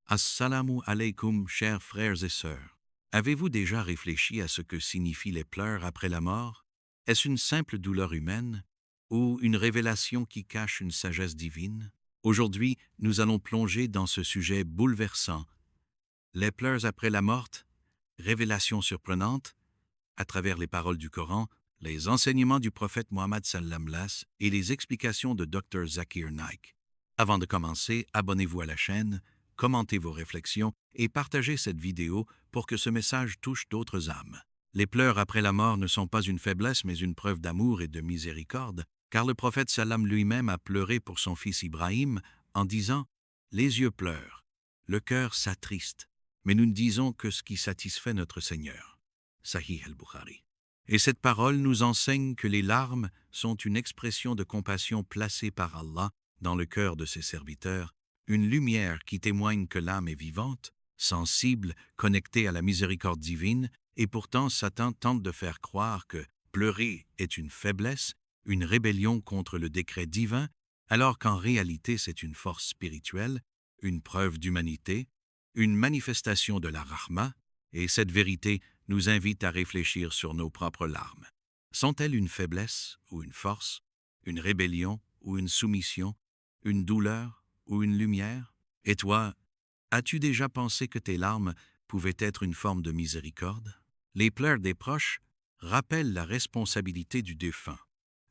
Assalamu alaikum, chers frères et sœurs. Avez-vous déjà réfléchi à ce que signifient les pleurs après la mort? Est-ce une simple douleur humaine ou une révélation qui cache une sagesse divine? Aujourd'hui, nous allons plonger dans ce sujet bouleversant. Les pleurs après la mort, révélation surprenante, à travers les paroles du Coran, les enseignements du prophète Mohammed sallam et les explications de Dr. Zakir Naik. Avant de commencer, abonnez-vous à la chaîne, commentez vos réflexions et partagez cette vidéo pour que ce message touche d'autres âmes. Les pleurs après la mort ne sont pas une faiblesse mais une preuve d'amour et de miséricorde, car le prophète sallam lui-même a pleuré pour son fils Ibrahim en disant « Les yeux pleurent, le cœur s'attriste, mais nous ne disons que ce qui satisfait notre Seigneur. » Sahih al-Bukhari. Et cette parole nous enseigne que les larmes sont une expression de compassion placée par Allah dans le cœur de ses serviteurs, une lumière qui témoigne que l'âme est vivante, sensible, connectée à la miséricorde divine, et pourtant Satan tente de faire croire que pleurer est une faiblesse, une rébellion contre le décret divin, alors qu'en réalité c'est une force spirituelle, une preuve d'humanité, une manifestation de la rahma, et cette vérité nous invite à réfléchir sur nos propres larmes. Sont-elles une faiblesse ou une force, une rébellion ou une soumission, une douleur ou une lumière? Et toi, as-tu déjà pensé que tes larmes pouvaient être une forme de miséricorde? Les pleurs des proches rappellent la responsabilité du défunt.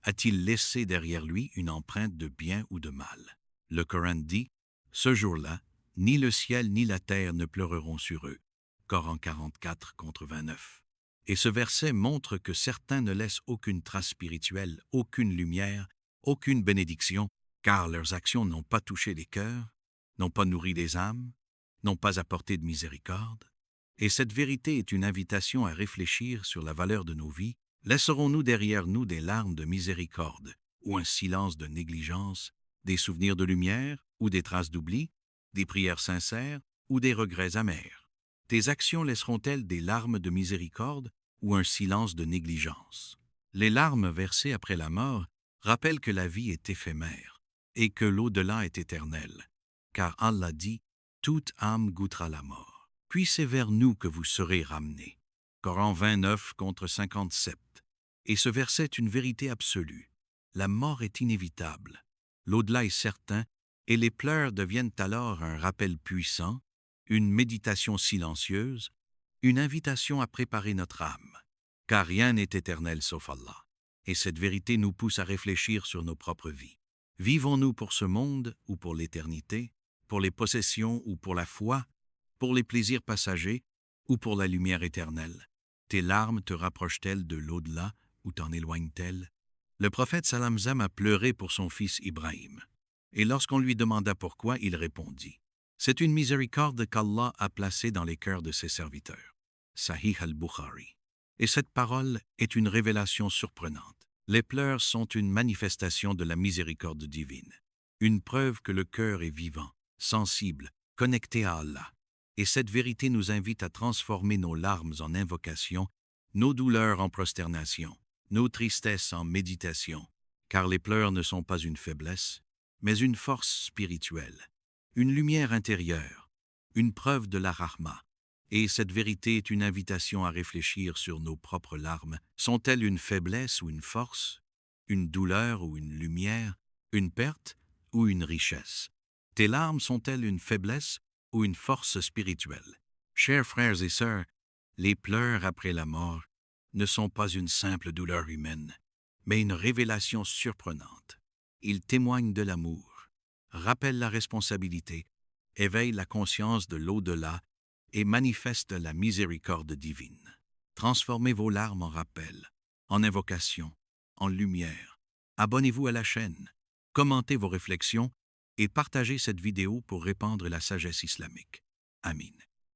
A-t-il laissé derrière lui une empreinte de bien ou de mal? Le Coran dit « Ce jour-là, ni le ciel ni la terre ne pleureront sur eux. » Coran 44 contre 29. Et ce verset montre que certains ne laissent aucune trace spirituelle, aucune lumière, aucune bénédiction, car leurs actions n'ont pas touché les cœurs, n'ont pas nourri les âmes, n'ont pas apporté de miséricorde. Et cette vérité est une invitation à réfléchir sur la valeur de nos vies. Laisserons-nous derrière nous des larmes de miséricorde, ou un silence de négligence, des souvenirs de lumière, ou des traces d'oubli, des prières sincères, ou des regrets amers? Tes actions laisseront-elles des larmes de miséricorde ou un silence de négligence? Les larmes versées après la mort rappellent que la vie est éphémère et que l'au-delà est éternel, car Allah dit « Toute âme goûtera la mort. Puis c'est vers nous que vous serez ramenés. » Coran 29 contre 57. Et ce verset est une vérité absolue. La mort est inévitable, l'au-delà est certain, et les pleurs deviennent alors un rappel puissant, une méditation silencieuse, une invitation à préparer notre âme, car rien n'est éternel sauf Allah. Et cette vérité nous pousse à réfléchir sur nos propres vies. Vivons-nous pour ce monde ou pour l'éternité, pour les possessions ou pour la foi, pour les plaisirs passagers ou pour la lumière éternelle? Tes larmes te rapprochent-elles de l'au-delà ou t'en éloignent-elles? Le prophète Sallam a pleuré pour son fils Ibrahim, et lorsqu'on lui demanda pourquoi, il répondit « C'est une miséricorde qu'Allah a placée dans les cœurs de ses serviteurs. » Sahih al-Bukhari. Et cette parole est une révélation surprenante. Les pleurs sont une manifestation de la miséricorde divine, une preuve que le cœur est vivant, sensible, connecté à Allah. Et cette vérité nous invite à transformer nos larmes en invocation, nos douleurs en prosternation, nos tristesses en méditation, car les pleurs ne sont pas une faiblesse, mais une force spirituelle, une lumière intérieure, une preuve de la rahma. Et cette vérité est une invitation à réfléchir sur nos propres larmes. Sont-elles une faiblesse ou une force, une douleur ou une lumière, une perte ou une richesse? Tes larmes sont-elles une faiblesse ou une force spirituelle? Chers frères et sœurs, les pleurs après la mort ne sont pas une simple douleur humaine, mais une révélation surprenante. Ils témoignent de l'amour, rappellent la responsabilité, éveillent la conscience de l'au-delà et manifestent la miséricorde divine. Transformez vos larmes en rappel, en invocation, en lumière. Abonnez-vous à la chaîne, commentez vos réflexions et partagez cette vidéo pour répandre la sagesse islamique. Amin.